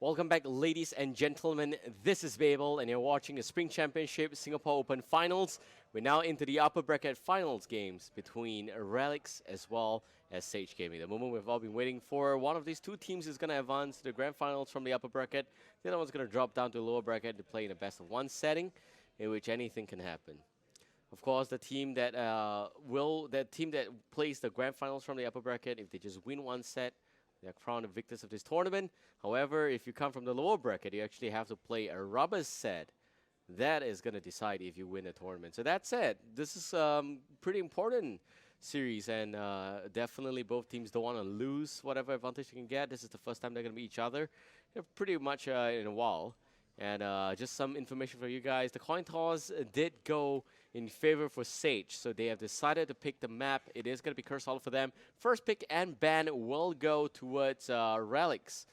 Welcome back, ladies and gentlemen. This is Babel, and you're watching the Spring Championship Singapore Open Finals. We're now into the upper bracket finals games between Relics as well as Sage Gaming. The moment we've all been waiting for. One of these two teams is going to advance to the grand finals from the upper bracket. The other one's going to drop down to the lower bracket to play in a best-of-1 setting, in which anything can happen. Of course, the team that plays the grand finals from the upper bracket, if they just win one set, they're crowned the victors of this tournament. However, if you come from the lower bracket, you actually have to play a rubber set. That is going to decide if you win the tournament. So that's it. This is pretty important series, and definitely both teams don't want to lose whatever advantage they can get. This is the first time they're going to meet each other, pretty much in a while. And just some information for you guys. The coin toss did go in favor for Sage, so they have decided to pick the map. It is going to be Curse Hollow for them. First pick and ban will go towards Relics.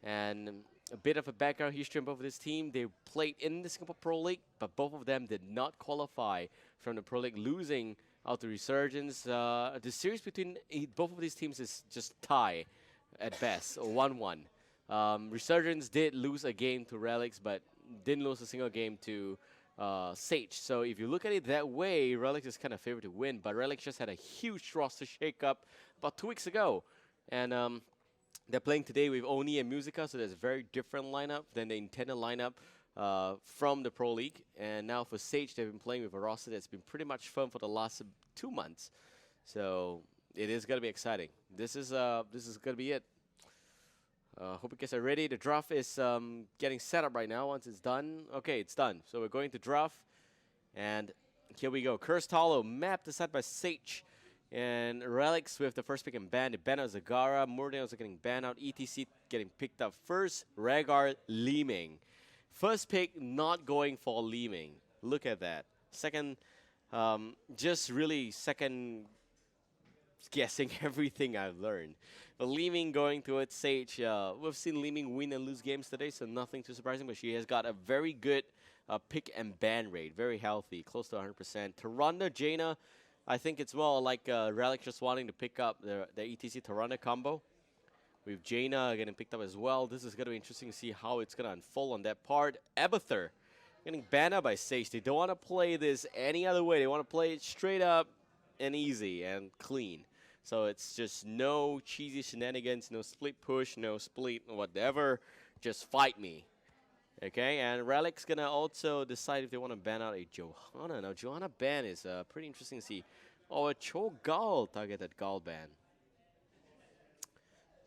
And a bit of a background history on both of this team. They played in the Singapore Pro League, but both of them did not qualify from the Pro League, losing out to Resurgence. The series between both of these teams is just tie at best, 1-1. Resurgence did lose a game to Relics, but didn't lose a single game to Sage. So if you look at it that way, Relics is kind of favored to win, but Relics just had a huge roster shakeup about 2 weeks ago. And they're playing today with Oni and Musica, so there's a very different lineup than the intended lineup from the Pro League. And now for Sage, they've been playing with a roster that's been pretty much firm for the last 2 months. So it is going to be exciting. This is going to be it. Hope you guys are ready. The draft is getting set up right now. Once it's done, okay, it's done. So we're going to draft, and here we go. Cursed Hollow, map decided by Sage, and Relics with the first pick and ban. They ban out Zagara. Murden also getting banned out. ETC getting picked up first. Rhaegar, Leeming. First pick not going for Leeming. Look at that. Second, just really second guessing everything I've learned. But Leeming going towards Sage. We've seen Leeming win and lose games today, so nothing too surprising, but she has got a very good pick and ban rate. Very healthy, close to 100%. Tyrande, Jaina, I think it's more like Relic just wanting to pick up the ETC Tyrande combo. With Jaina getting picked up as well. This is going to be interesting to see how it's going to unfold on that part. Abathur getting banned out by Sage. They don't want to play this any other way. They want to play it straight up and easy and clean. So it's just no cheesy shenanigans, no split push, no split whatever. Just fight me. Okay, and Relic's going to also decide if they want to ban out a Johanna. Now, Johanna ban is pretty interesting to see. Oh, a Cho'Gall targeted Gall ban.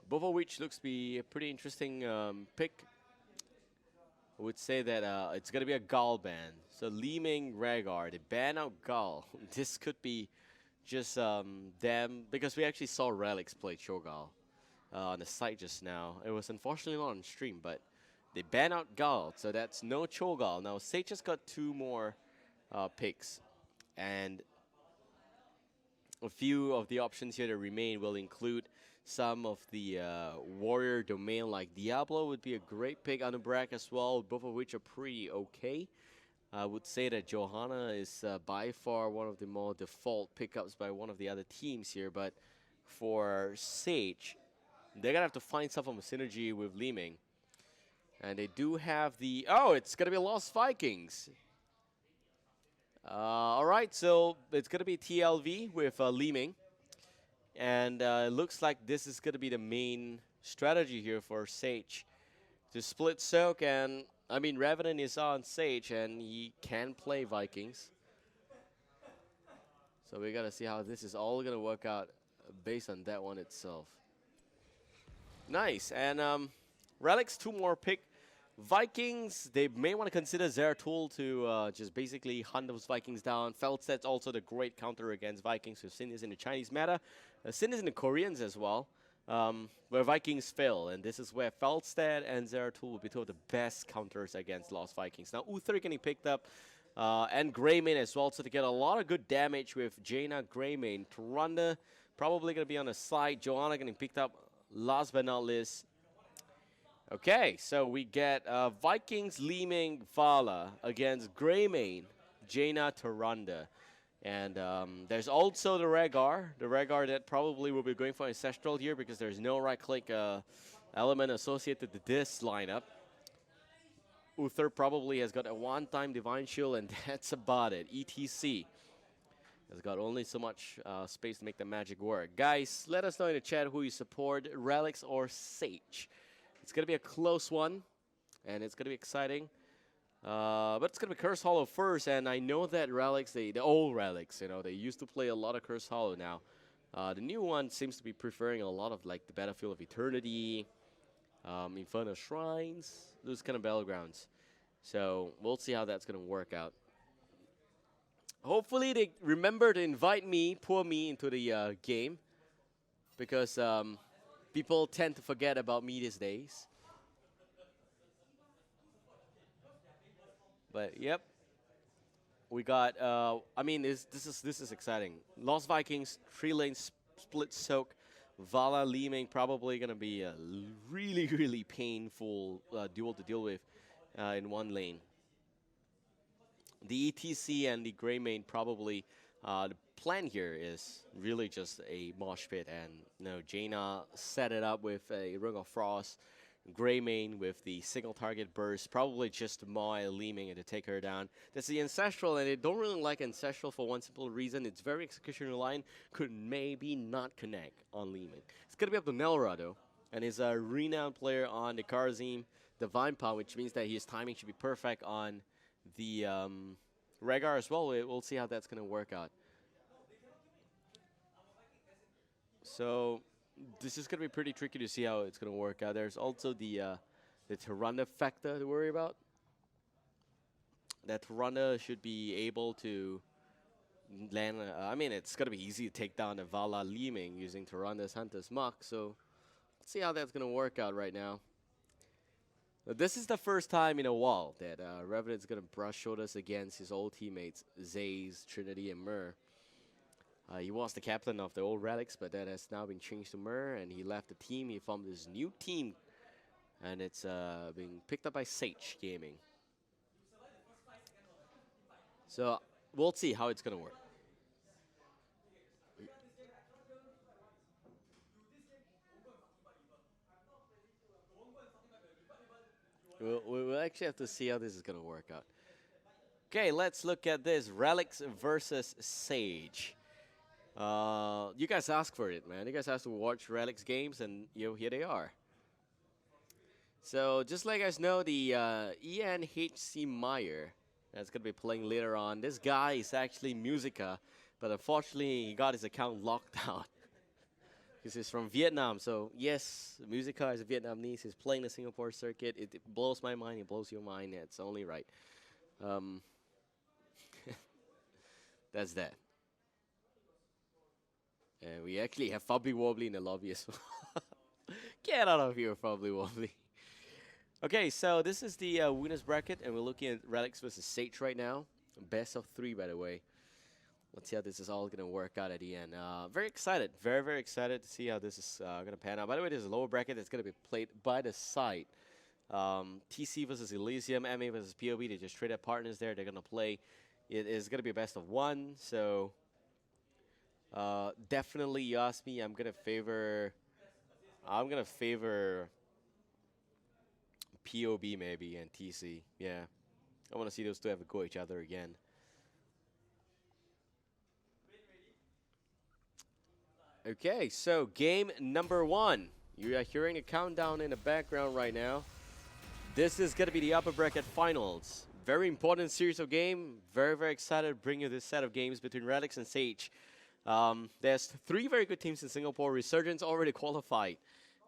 Both of which looks to be a pretty interesting pick. I would say that it's going to be a Gall ban. So Leeming, Rhaegar, they ban out Gall. This could be just them, because we actually saw Relics play Cho'Gall on the site just now. It was unfortunately not on stream, but they ban out Gall, so that's no Cho'Gall. Now Sage has got 2 more picks, and a few of the options here that remain will include some of the warrior domain, like Diablo would be a great pick. Anubrak as well, both of which are pretty okay. I would say that Johanna is by far one of the more default pickups by one of the other teams here, but for Sage, they're going to have to find some form of synergy with Leeming. And they do have the... Oh, it's going to be Lost Vikings. All right, so it's going to be TLV with Leeming. And it looks like this is going to be the main strategy here for Sage. To split Soak, and I mean, Revenant is on Sage, and he can play Vikings. So we got to see how this is all going to work out based on that one itself. Nice, and Relics, 2 more pick. Vikings, they may want to consider Zeratul to just basically hunt those Vikings down. Feldstedt's also the great counter against Vikings. We've seen this in the Chinese meta. Seen this in the Koreans as well, where Vikings fail. And this is where Feldstedt and Zeratul will be two of the best counters against Lost Vikings. Now, Uther getting picked up, and Greymane as well. So to get a lot of good damage with Jaina, Greymane. Tyrande probably going to be on the side. Johanna getting picked up. Last but not least, okay, so we get Vikings, Leeming, Vala against Greymane, Jaina, Tyrande. And there's also the Rhaegar that probably will be going for Ancestral here because there's no right-click element associated to this lineup. Uther probably has got a one-time Divine Shield, and that's about it. ETC has got only so much space to make the magic work. Guys, let us know in the chat who you support, Relics or Sage. It's going to be a close one, and it's going to be exciting. But it's going to be Curse Hollow first, and I know that Relics, the old Relics, you know, they used to play a lot of Curse Hollow now. The new one seems to be preferring a lot of like the Battlefield of Eternity, Infernal Shrines, those kind of battlegrounds. So we'll see how that's going to work out. Hopefully they remember to invite me, pour me into the game, because people tend to forget about me these days. But yep, we got. I mean, this is exciting. Lost Vikings, 3-lane split soak. Vala Liming probably gonna be a really painful duel to deal with in one lane. The ETC and the Greymane probably the plan here is really just a mosh pit, and you know, Jaina set it up with a Ring of Frost. Greymane with the single target burst, probably just maw Liming and to take her down. That's the Ancestral, and they don't really like Ancestral for one simple reason. It's very execution reliant, could maybe not connect on Liming. It's going to be up to Nelra though, and he's a renowned player on the Karzim Divine Paw, which means that his timing should be perfect on the Rhaegar as well. We'll see how that's going to work out. So this is going to be pretty tricky to see how it's going to work out. There's also the Tyrande factor to worry about. That Tyrande should be able to land. I mean, it's going to be easy to take down a Vala Liming using Tyrande's Hunter's Mark. So let's see how that's going to work out right now. This is the first time in a while that Revenant's going to brush shoulders against his old teammates, Zaze, Trinity, and Myr. He was the captain of the old Relics, but that has now been changed to Myr, and he left the team. He formed this new team, and it's being picked up by Sage Gaming. So we'll see how it's going to work. We'll actually have to see how this is going to work out. Okay, let's look at this. Relics versus Sage. You guys asked for it, man. You guys asked to watch Relics games, and here they are. So just let you guys know, the ENHC Meyer that's going to be playing later on. This guy is actually Musica, but unfortunately he got his account locked out. Because he's from Vietnam, so yes, Musica is a Vietnamese. He's playing the Singapore circuit. It blows my mind. It blows your mind. It's only right. That's that. And we actually have Fubbly Wobbly in the lobby as well. Get out of here, Fubbly Wobbly. Okay, so this is the winners bracket, and we're looking at Relics versus Sage right now. Best of 3, by the way. Let's see how this is all going to work out at the end. Very excited. Very excited to see how this is going to pan out. By the way, there's a lower bracket that's going to be played by the side. TC versus Elysium, MA versus POB. They just traded partners there. They're going to play. It is going to be a best of 1, so definitely, you ask me, I'm gonna favor POB maybe and TC. Yeah, I want to see those two have a go at each other again. Okay, so game number 1. You are hearing a countdown in the background right now. This is gonna be the upper bracket finals. Very important series of game. Very excited to bring you this set of games between Relics and Sage. There's 3 very good teams in Singapore. Resurgence already qualified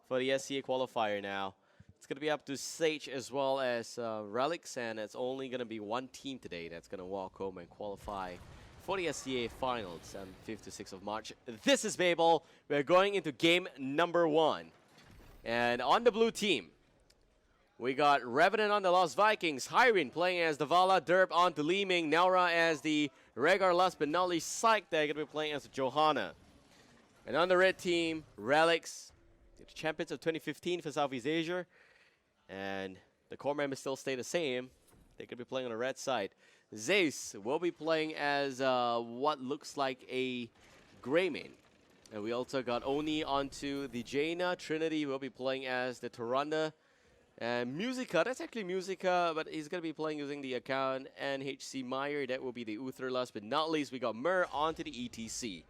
for the SCA qualifier now. It's going to be up to Sage as well as Relics, and it's only going to be one team today that's going to walk home and qualify for the SCA finals on 5th to 6th of March. This is Babel. We're going into game number 1. And on the blue team, we got Revenant on the Lost Vikings, Hyrin playing as the Vala, Derp on to Liming, Nelra as the Rhaegar, last but not least, Psych, they're going to be playing as Johanna. And on the red team, Relics, the champions of 2015 for Southeast Asia. And the core members still stay the same. They're going to be playing on the red side. Zace will be playing as what looks like a Greymane. And we also got Oni onto the Jaina. Trinity will be playing as the Tyrande. And Musica, that's actually Musica, but he's going to be playing using the account NHC Meyer. That will be the Uther. Last but not least, we got Mer onto the ETC.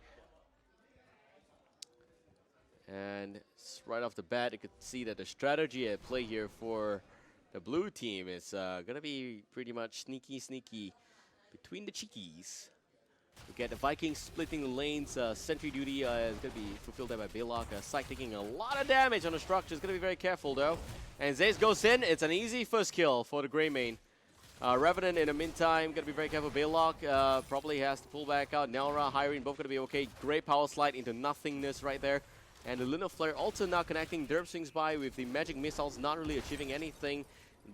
And right off the bat, you could see that the strategy at play here for the blue team is going to be pretty much sneaky between the cheekies. We get the Vikings splitting the lanes. Sentry duty is going to be fulfilled there by Balok. Psych taking a lot of damage on the structure. It's going to be very careful though. And Zaze goes in. It's an easy first kill for the Grey Main. Revenant in the meantime, going to be very careful. Balok probably has to pull back out. Nelra, Hyrene, both going to be okay. Great power slide into nothingness right there. And the Lunar Flare also not connecting. Derp swings by with the magic missiles, not really achieving anything.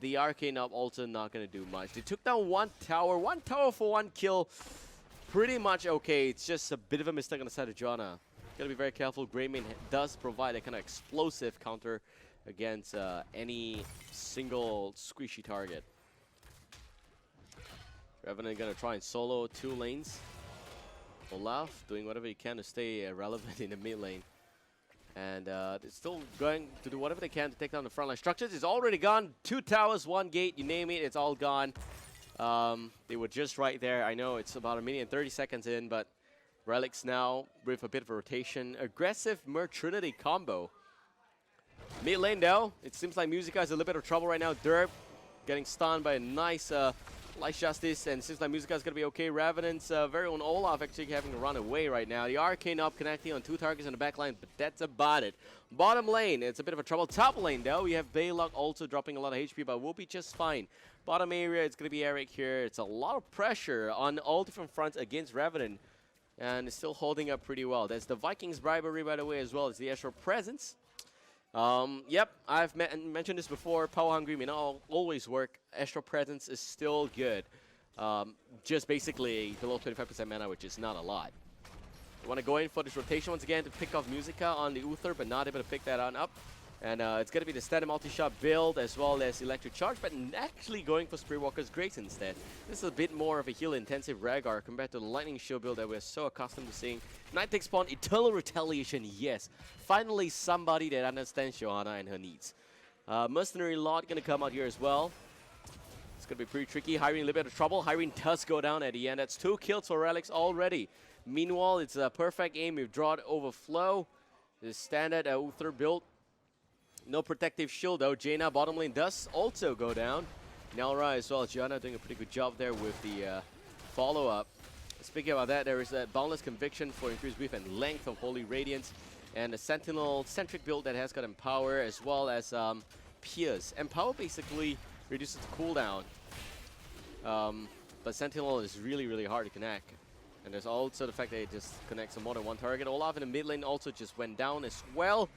The Arcane Up also not going to do much. They took down one tower for one kill. Pretty much okay. It's just a bit of a mistake on the side of Janna. Got to be very careful. Greymane does provide a kind of explosive counter against any single squishy target. Revenant going to try and solo 2 lanes. Olaf doing whatever he can to stay relevant in the mid lane. And they're still going to do whatever they can to take down the frontline structures. It's already gone. 2 towers, 1 gate, you name it, it's all gone. They were just right there. I know it's about 1 minute and 30 seconds in, but Relics now with a bit of a rotation. Aggressive Mer Trinity combo. Mid lane though, it seems like Musica is a little bit of trouble right now. Derp getting stunned by a nice Light Justice, and seems like Musica is going to be okay. Revenant's very own Olaf actually having to run away right now. The Arcane Up connecting on 2 targets in the back line, but that's about it. Bottom lane, it's a bit of a trouble. Top lane though, we have Balok also dropping a lot of HP, but we'll be just fine. Bottom area, it's going to be Eric here. It's a lot of pressure on all different fronts against Revenant, and it's still holding up pretty well. There's the Vikings bribery, by the way, as well as the Astral Presence. Yep, I've mentioned this before. Power Hungry may not always work. Astral Presence is still good. Just basically below 25% mana, which is not a lot. You want to go in for this rotation once again to pick off Musica on the Uther, but not able to pick that on up. And it's going to be the standard multi-shot build as well as Electric Charge, but actually going for Spiritwalker's Grace instead. This is a bit more of a heal-intensive Rhaegar compared to the Lightning Shield build that we're so accustomed to seeing. Night Take Spawn, Eternal Retaliation, yes. Finally somebody that understands Johanna and her needs. Mercenary Lord going to come out here as well. It's going to be pretty tricky. Hyrene a little bit of trouble. Hyrene does go down at the end. That's 2 kills for Relics already. Meanwhile, it's a perfect aim with Drought Overflow. The standard Uther build. No protective shield though. Jaina bottom lane does also go down. Nelra as well as Gianna doing a pretty good job there with the follow-up. Speaking about that, there is that Boundless Conviction for increased width and length of Holy Radiance. And a Sentinel-centric build that has got Empower as well as Pierce. Empower basically reduces the cooldown. But Sentinel is really hard to connect. And there's also the fact that it just connects on more than 1 target. Olaf in the mid lane also just went down as well.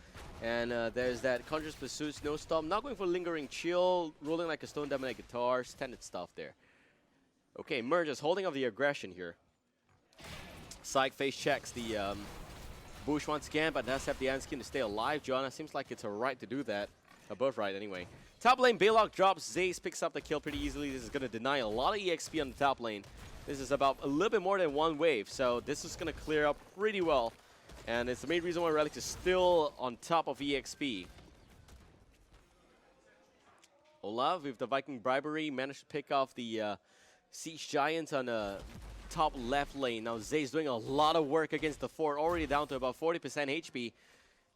And there's that Conjurer's Pursuit, Snowstorm. Not going for Lingering Chill, rolling like a Stone Dominate Guitar, standard stuff there. Okay, Mer just holding up the aggression here. Psych face checks the bush once again, but does have the Iron Skin to stay alive. Joanna seems like it's a right to do that. A birthright anyway. Top lane, Balok drops. Zaze picks up the kill pretty easily. This is going to deny a lot of EXP on the top lane. This is about a little bit more than 1 wave, so this is going to clear up pretty well. And it's the main reason why Relics is still on top of EXP. Olaf with the Viking bribery managed to pick off the Siege Giants on the top left lane. Now Zay's doing a lot of work against the fort, already down to about 40% HP.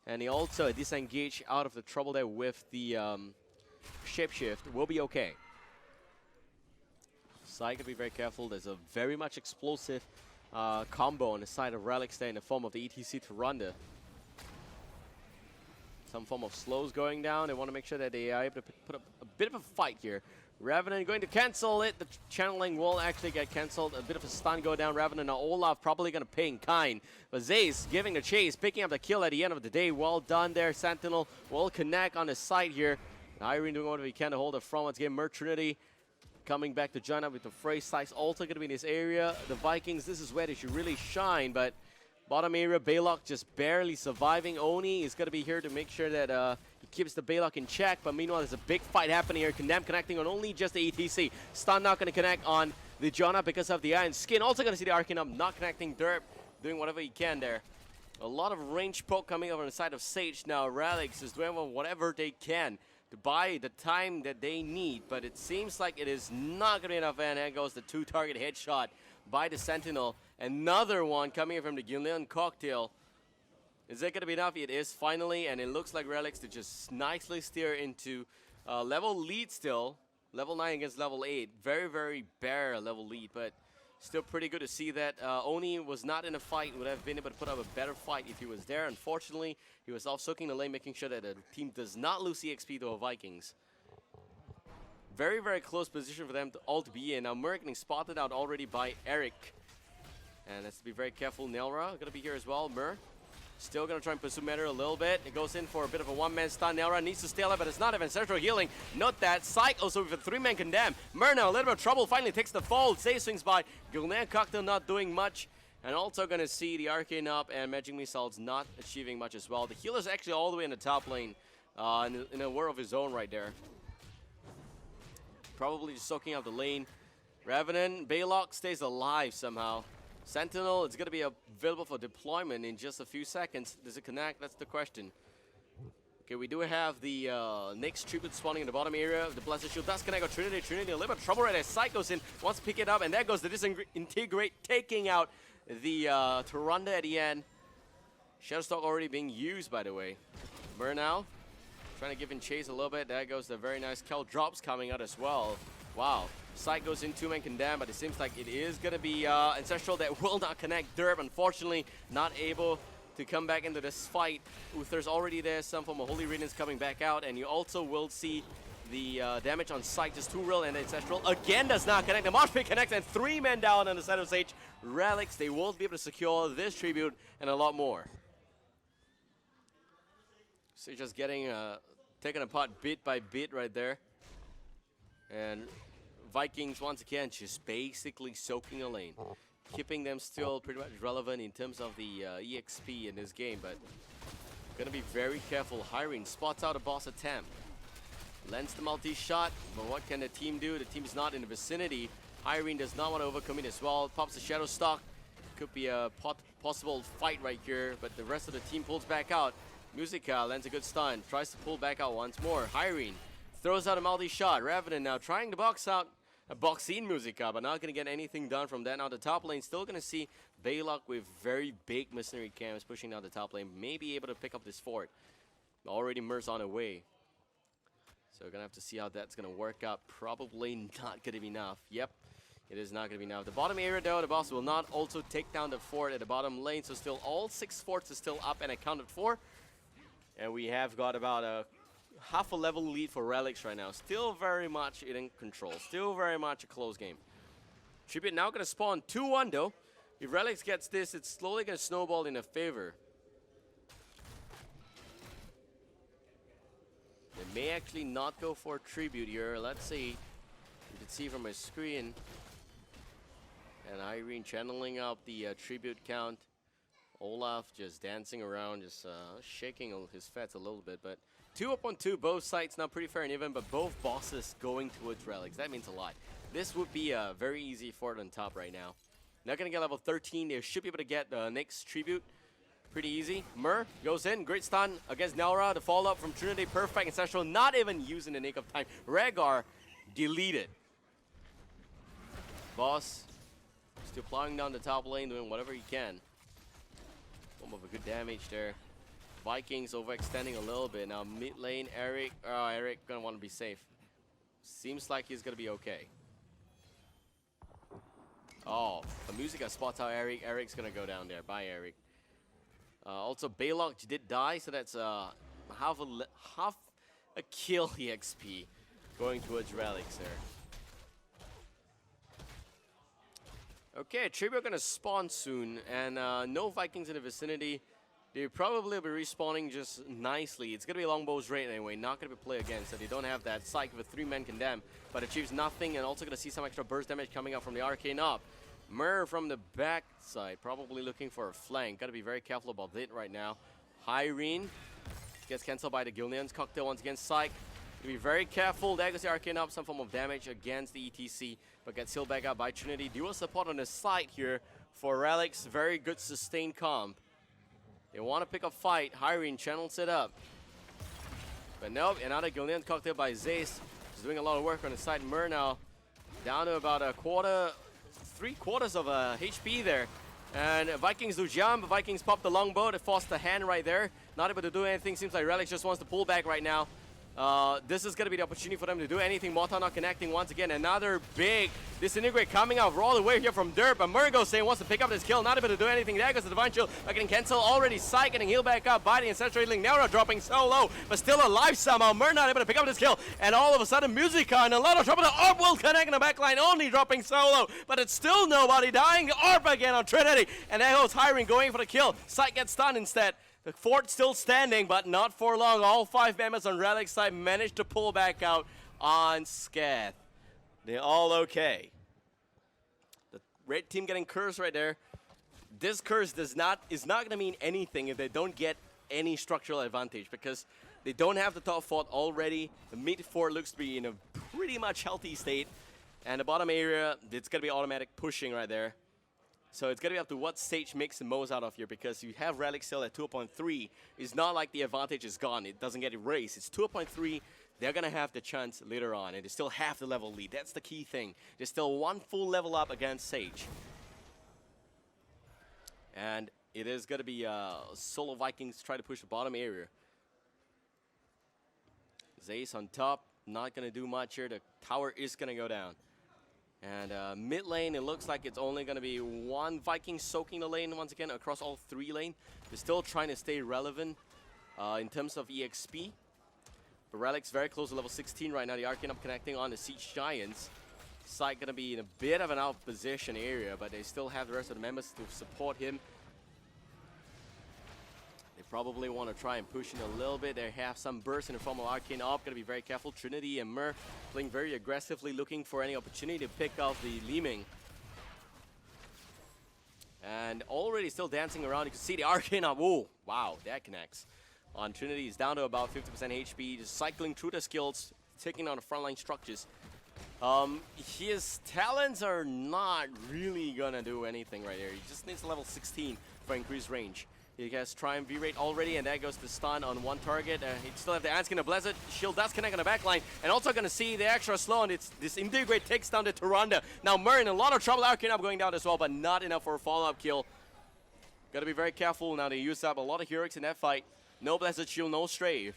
And he also disengaged out of the trouble there with the Shapeshift. Will be okay. Sai gotta be very careful. There's a very much explosive combo on the side of Relics there in the form of the ETC Tyrande. Some form of slows going down. They want to make sure that they are able to put up a bit of a fight here. Revenant going to cancel it. The channeling will actually get cancelled. A bit of a stun go down. Revenant. Now Olaf probably going to pay in kind. But Zaze giving the chase, picking up the kill at the end of the day. Well done there. Sentinel will connect on the side here. Irene doing whatever he can to hold the front. Once again, Mer Trinity coming back to join up with the Frey. Sykes also going to be in this area. The Vikings, this is where they should really shine. But bottom area, Balok just barely surviving. Oni is going to be here to make sure that he keeps the Balok in check. But meanwhile, there's a big fight happening here. Condemn connecting on only just the ETC. Stun not going to connect on the Janna because of the Iron Skin. Also going to see the Arcane Up not connecting. Derp doing whatever he can there. A lot of range poke coming over on the side of Sage now. Relics is doing whatever they can to buy the time that they need, but it seems like it is not going to be enough. And there goes the 2-target headshot by the Sentinel. Another one coming in from the Gilnean Cocktail. Is it going to be enough? It is finally, and it looks like Relics to just nicely steer into level lead still. Level 9 against level 8. Very, very bare level lead, but still pretty good to see that. Oni was not in a fight, would have been able to put up a better fight if he was there. Unfortunately, he was off soaking the lane, making sure that the team does not lose EXP to the Vikings. Very, very close position for them to all to be in. Now Murr getting spotted out already by Eric. And has to be very careful. Nelra going to be here as well. Murr still going to try and pursue Matter a little bit. It goes in for a bit of a one-man stun. Nelra needs to stay alive, but it's not even central healing. Note that. Psych also with a 3-man condemn. Murr now a little bit of trouble. Finally takes the fall. Zay swings by. Gilnean Cocktail not doing much. And also going to see the Arcane up and Magic Missiles not achieving much as well. The healer's actually all the way in the top lane. In a war of his own right there. Probably just soaking out the lane. Revenant, Baylock stays alive somehow. Sentinel, it's going to be available for deployment in just a few seconds. Does it connect? That's the question. Okay, we do have the next tribute spawning in the bottom area. The Blessed Shield does connect with Trinity. Trinity a little bit of trouble right there. Sight goes in, wants to pick it up, and there goes the Disintegrate, taking out the Tyrande at the end. Shadowstalk already being used, by the way. Murr now trying to give in chase a little bit. There goes the very nice Kel drops coming out as well. Wow. Sight goes in, 2-man condemn, but it seems like it is going to be Ancestral that will not connect. Derp, unfortunately, not able to come back into this fight. Uther's already there, some form of Holy Radiance coming back out, and you also will see the damage on Sight, just 2 real, and Ancestral again does not connect. The Mosh Pit connects, and 3 men down on the side of Sage. Relics, they will be able to secure this tribute and a lot more. So just getting taken apart bit by bit right there. And Vikings, once again, just basically soaking a lane. Keeping them still pretty much relevant in terms of the EXP in this game, but gonna be very careful. Hiring spots out a boss attempt. Lends the multi-shot, but what can the team do? The team is not in the vicinity. Hiring does not want to overcommit as well. Pops the Shadow Stalk. Could be a possible fight right here, but the rest of the team pulls back out. Musica lands a good stun. Tries to pull back out once more. Hiring throws out a multi-shot. Revenant now trying to box out a box in Musica, but not going to get anything done from that. Now the top lane still going to see Baylock with very big mercenary camps pushing down the top lane. May be able to pick up this fort. Already Murr's on the way. So we're going to have to see how that's going to work out. Probably not going to be enough. Yep, it is not going to be enough. The bottom area though, the boss will not also take down the fort at the bottom lane. So still all 6 forts are still up and accounted for. And we have got about a half a level lead for Relics right now. Still very much in control. Still very much a close game. Tribute now going to spawn 2-1 though. If Relics gets this, it's slowly going to snowball in a favor. They may actually not go for Tribute here. Let's see. You can see from my screen. And Irene channeling up the Tribute count. Olaf just dancing around, just shaking his fats a little bit, but 2 up on 2, both sides now pretty fair and even, but both bosses going towards Relics. That means a lot. This would be a very easy fort on top right now. Not gonna get level 13. They should be able to get the next tribute pretty easy. Murr goes in, great stun against Nelra. The follow up from Trinity, perfect. Ancestral not even using the nick of time. Rhaegar deleted. Boss still plowing down the top lane, doing whatever he can. Of a good damage there. Vikings overextending a little bit. Now mid lane, Eric. Eric gonna want to be safe. Seems like he's gonna be okay. Oh, the Musica spots out Eric. Eric's gonna go down there. Bye, Eric. Also, Baylock did die, so that's half a kill EXP going towards Relics there. Okay, Tribute gonna spawn soon, and no Vikings in the vicinity. They probably will be respawning just nicely. It's gonna be Longbow's raid anyway, not gonna be play again, so they don't have that Psych with 3-men condemn, but achieves nothing, and also gonna see some extra burst damage coming out from the Arcane up. Murr from the back side, probably looking for a flank. Gotta be very careful about it right now. Hyrene gets cancelled by the Gilnean's Cocktail once again. Psych. To be very careful. There goes the Arcane up, some form of damage against the ETC, but gets healed back up by Trinity. Dual support on the side here for Relics. Very good sustained comp. They want to pick a fight. Hyrene channels it up. But nope, another Gilnean cocktail by Zace. He's doing a lot of work on the side. Mer now down to about a quarter, 3/4 of a HP there. And Vikings do jump. Vikings pop the longbow. They force the hand right there. Not able to do anything. Seems like Relics just wants to pull back right now. This is going to be the opportunity for them to do anything. Mortar not connecting once again. Another big disintegrate coming out all the way here from Derp. But Murgo saying wants to pick up this kill. Not able to do anything. There goes the Divine Shield. Getting cancel already. Psych getting healed back up. By the Ancestral Healing. Nero dropping so low. But still alive somehow. Mur not able to pick up this kill. And all of a sudden Musica and a lot of trouble. The Orb will connect in the backline. Only dropping solo. But it's still nobody dying. The Orb again on Trinity. And there goes Hyrene going for the kill. Psych gets stunned instead. The fort still standing, but not for long. All 5 members on Relic's side managed to pull back out on Scath. They're all okay. The red team getting cursed right there. This curse is not going to mean anything if they don't get any structural advantage, because they don't have the top fort already. The mid fort looks to be in a pretty much healthy state. And the bottom area, it's going to be automatic pushing right there. So it's going to be up to what stage makes the most out of here, because you have Relic still at 2.3. It's not like the advantage is gone. It doesn't get erased. It's 2.3. They're going to have the chance later on, and they still have the level lead. That's the key thing. There's still 1 full level up against Sage. And it is going to be solo Vikings try to push the bottom area. Zace on top. Not going to do much here. The tower is going to go down. And mid lane, it looks like it's only going to be 1 Viking soaking the lane once again across all 3 lanes. They're still trying to stay relevant in terms of EXP. But Relic's very close to level 16 right now. The Arcane up connecting on the Siege Giants. Side going to be in a bit of an out position area, but they still have the rest of the members to support him. They probably want to try and push in a little bit. They have some burst in the form of Arcane up. Got to be very careful. Trinity and Mur playing very aggressively, looking for any opportunity to pick off the Liming. And already still dancing around. You can see the Arcane up. Whoa, wow, that connects. On Trinity, he's down to about 50% HP. Just cycling through the skills, taking on the frontline structures. His talents are not really gonna do anything right here. He just needs level 16 for increased range. He has Triumph V-Rate already, and that goes to stun on 1 target. He still have the Anskin, the Blizzard. Shield does connect on the backline. And also going to see the extra slow, and this Integrate takes down the Tyrande. Now Mur in a lot of trouble. Arcane up going down as well, but not enough for a follow-up kill. Got to be very careful. Now they use up a lot of heroics in that fight. No Blizzard Shield, no Strafe.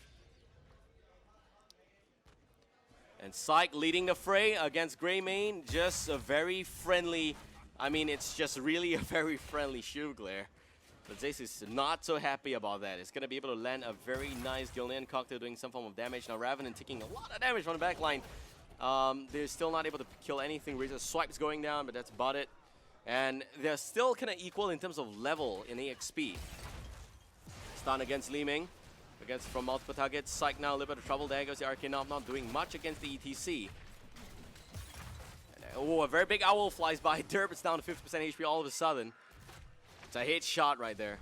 And Psych leading the fray against Greymane. Just a very friendly, I mean, it's just really a very friendly shield glare. But Zace is not so happy about that. It's going to be able to land a very nice Gilnean cocktail doing some form of damage. Now Ravenin taking a lot of damage from the backline. They're still not able to kill anything. Razor Swipe's going down, but that's about it. And they're still kind of equal in terms of level in EXP. Stun against Liming. From multiple targets. Psych now a little bit of trouble. There goes the Arcane up, not doing much against the ETC. And, oh, a very big owl flies by. Derp is down to 50% HP all of a sudden. It's a hit shot right there.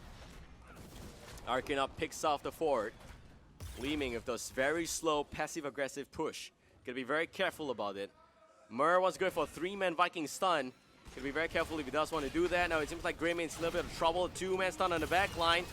Arcane up picks off the fort. Liming with those very slow passive-aggressive push. Gotta be very careful about it. Mur wants to go for a 3-man Viking stun. Gotta be very careful if he does want to do that. Now it seems like Greymane's a little bit of trouble. 2-man stun on the back line.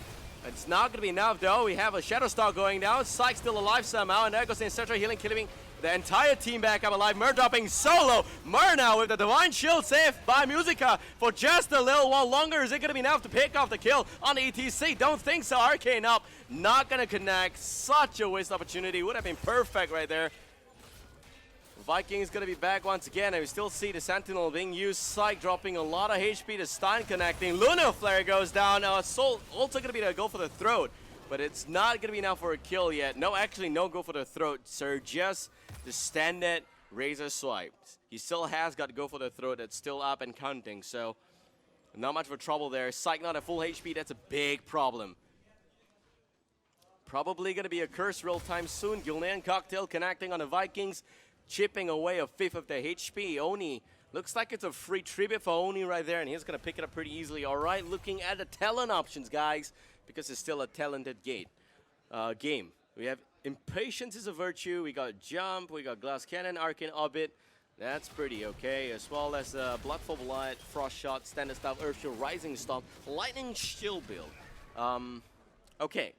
It's not going to be enough though. We have a Shadow Star going down. Psych still alive somehow. And there goes the Ancestral Healing, killing the entire team back up alive. Mur dropping solo. Mur now with the Divine Shield saved by Musica for just a little while longer. Is it going to be enough to pick off the kill on the ETC? Don't think so. Arcane up. Not going to connect. Such a waste opportunity. Would have been perfect right there. Vikings going to be back once again, and we still see the Sentinel being used. Psych dropping a lot of HP to stun connecting. Lunar Flare goes down. Soul also going to be the go for the throat, but it's not going to be enough for a kill yet. No, actually, no go for the throat, sir. Just the standard Razor Swipe. He still has got to go for the throat. That's still up and counting, so not much for trouble there. Psych not at full HP. That's a big problem. Probably going to be a curse real time soon. Gilnean Cocktail connecting on the Vikings. Chipping away a 5th of the HP. Oni looks like it's a free tribute for Oni right there, and he's going to pick it up pretty easily. All right, looking at the talent options, guys, because it's still a talented game. We have Impatience is a virtue. We got Jump. We got Glass Cannon, Arcane Orbit. That's pretty okay, as well as Blood for Blood, Frost Shot, Standard Staff, Earth Shield, Rising Storm, Lightning Shield build. Okay.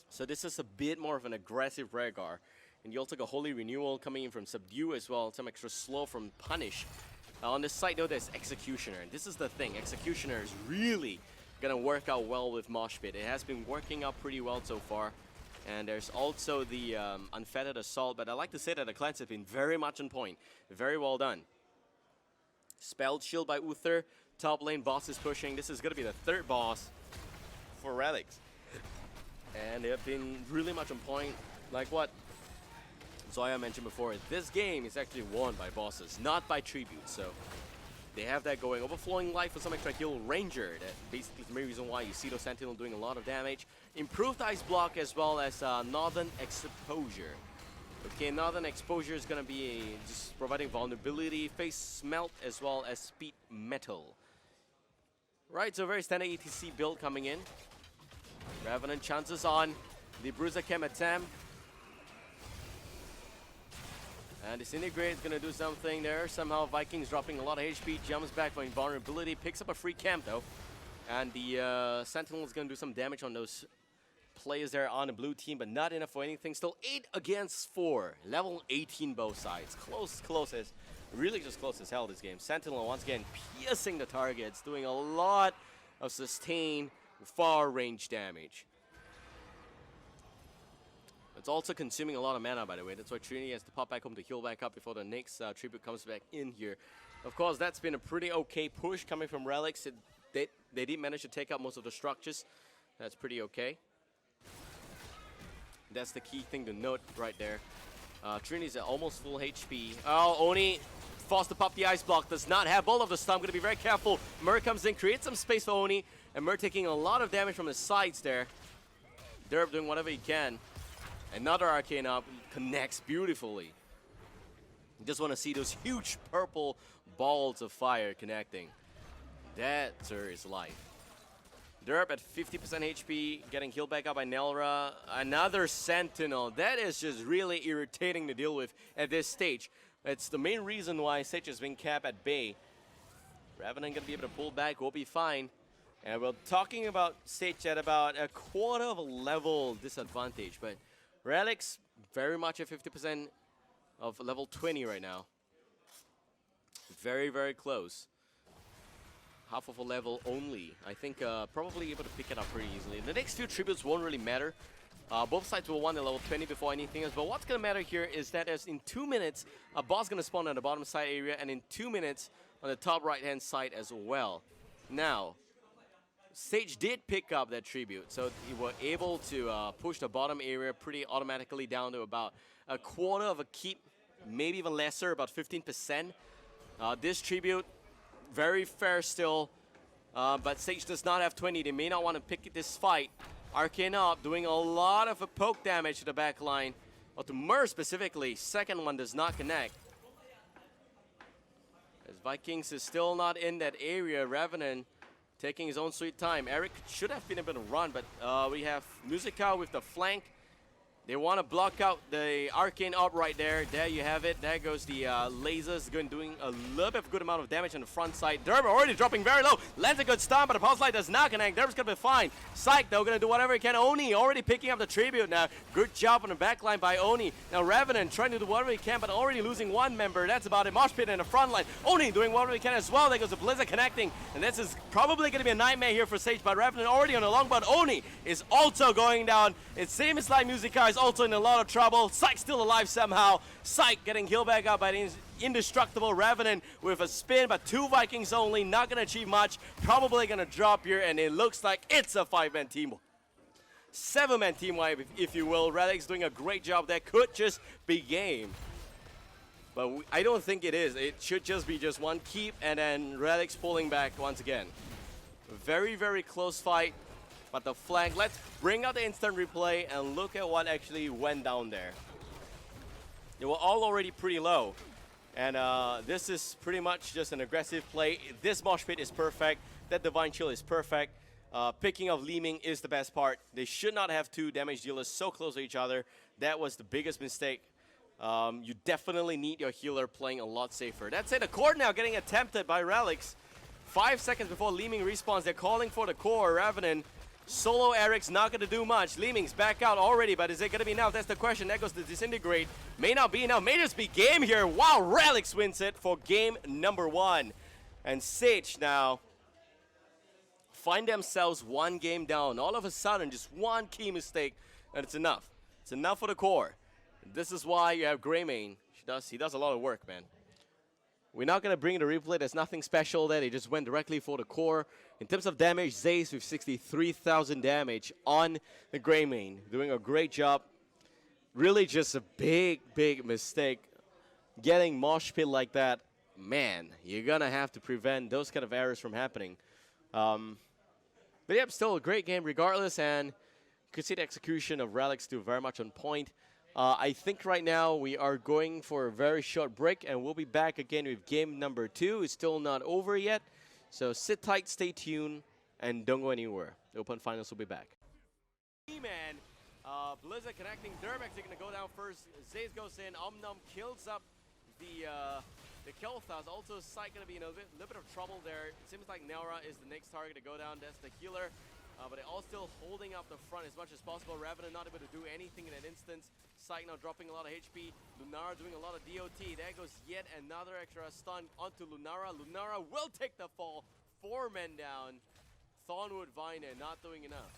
So this is a bit more of an aggressive Rhaegar. And you also got Holy Renewal coming in from Subdue as well. Some extra slow from Punish. On this side, though, there's Executioner. And this is the thing. Executioner is really going to work out well with Mosh Pit. It has been working out pretty well so far. And there's also the Unfettered Assault. But I like to say that the cleanse has been very much on point. Very well done. Spelled Shield by Uther. Top lane boss is pushing. This is going to be the third boss for Relics. And they have been really much on point. Like what Zoya mentioned before, this game is actually won by bosses, not by tributes. So they have that going. Overflowing Life for some extra heal Ranger. That basically is the main reason why you see those Sentinel doing a lot of damage. Improved Ice Block as well as Northern Exposure. Okay, Northern Exposure is going to be just providing vulnerability, Face Smelt as well as Speed Metal. Right, so very standard ETC build coming in. Revenant chances on the Bruiser Chem attempt. And Disintegrate is going to do something there. Somehow Vikings dropping a lot of HP, jumps back for invulnerability, picks up a free camp though. And the Sentinel is going to do some damage on those players there on the blue team, but not enough for anything. Still 8 against 4. Level 18 both sides. Close as, really just close as hell this game. Sentinel once again piercing the targets, doing a lot of sustained far range damage. It's also consuming a lot of mana, by the way. That's why Trinity has to pop back home to heal back up before the next tribute comes back in here. Of course, that's been a pretty okay push coming from Relics. They did manage to take out most of the structures. That's pretty okay. That's the key thing to note right there. Trinity's at almost full HP. Oh, Oni forced to pop the Ice Block. Does not have all of the stun. Going to be very careful. Mur comes in, creates some space for Oni. And Mur taking a lot of damage from the sides there. Derp doing whatever he can. Another Arcane up, connects beautifully. Just want to see those huge purple balls of fire connecting. That, sir, is life. Derp at 50% HP, getting healed back up by Nelra. Another Sentinel. That is just really irritating to deal with at this stage. It's the main reason why Sage has been capped at bay. Revenant gonna be able to pull back, will be fine. And we're talking about Sage at about a quarter of a level disadvantage, but Relics very much at 50% of level 20 right now. Very, very close. Half of a level only. I think probably able to pick it up pretty easily. The next few tributes won't really matter. Both sides will want a level 20 before anything else. But what's going to matter here is that as in 2 minutes, a boss going to spawn on the bottom side area, and in 2 minutes on the top right-hand side as well. Now, Sage did pick up that tribute, so he was able to push the bottom area pretty automatically down to about a quarter of a keep, maybe even lesser, about 15%. This tribute, very fair still, but Sage does not have 20. They may not want to pick this fight. Arcane up, doing a lot of poke damage to the back line, or to Mur specifically. Second one does not connect. As Vikings is still not in that area, Revenant taking his own sweet time. Eric should have been able to run, but we have Musica with the flank. They want to block out the Arcane Orb right there. There you have it. There goes the lasers, doing a little bit of good amount of damage on the front side. Derp already dropping very low. Lands a good stun, but the pulse light does not connect. Derb's going to be fine. Psych, though, going to do whatever he can. Oni already picking up the tribute now. Good job on the backline by Oni. Now Revenant trying to do whatever he can, but already losing one member. That's about it. Mosh Pit in the front line. Oni doing whatever he can as well. There goes the Blizzard connecting. And this is probably going to be a nightmare here for Sage, but Revenant already on the long, but Oni is also going down. It seems like Musica is also in a lot of trouble. Psych still alive somehow. Psych getting healed back up by the indestructible Revenant with a spin, but 2 Vikings only. Not going to achieve much. Probably going to drop here, and it looks like it's a 5-man team. 7-man team wipe, if you will. Relics doing a great job. That could just be game. But I don't think it is. It should just be just one keep, and then Relics pulling back once again. Very, very close fight. But the flank, let's bring out the instant replay and look at what actually went down there. They were all already pretty low. And this is pretty much just an aggressive play. This Mosh Pit is perfect. That Divine Chill is perfect. Picking of Leeming is the best part. They should not have 2 damage dealers so close to each other. That was the biggest mistake. You definitely need your healer playing a lot safer. That's it. A cord now getting attempted by Relics. 5 seconds before Leeming respawns, they're calling for the core. Revenant. Solo Eric's not going to do much. Leeming's back out already, but is it going to be enough? That's the question. There goes the Disintegrate. May not be enough. May just be game here. Wow, Relics wins it for game number 1. And Sage now find themselves 1 game down. All of a sudden, just 1 key mistake, and it's enough. It's enough for the core. This is why you have Greymane. He does a lot of work, man. We're not going to bring the replay. There's nothing special there. They just went directly for the core. In terms of damage, Zaze with 63,000 damage on the Greymane. Doing a great job. Really just a big, big mistake. Getting mosh pit like that, man, you're going to have to prevent those kind of errors from happening. But yeah, still a great game regardless. And you could see the execution of Relics still very much on point. I think right now we are going for a very short break, and we'll be back again with game number 2. It's still not over yet, so sit tight, stay tuned, and don't go anywhere. The Open Finals will be back. Man, Blizzard connecting. Durbex are going to go down first. Zaze goes in. Omnum kills up the Kel'Thas. Also, Sight going to be in a little bit of trouble there. It seems like Naura is the next target to go down. That's the healer. But they're all still holding up the front as much as possible. Revenant not able to do anything in that instance. Sight now dropping a lot of HP. Lunara doing a lot of DOT. There goes yet another extra stun onto Lunara. Lunara will take the fall. 4 men down. Thornwood Viner not doing enough.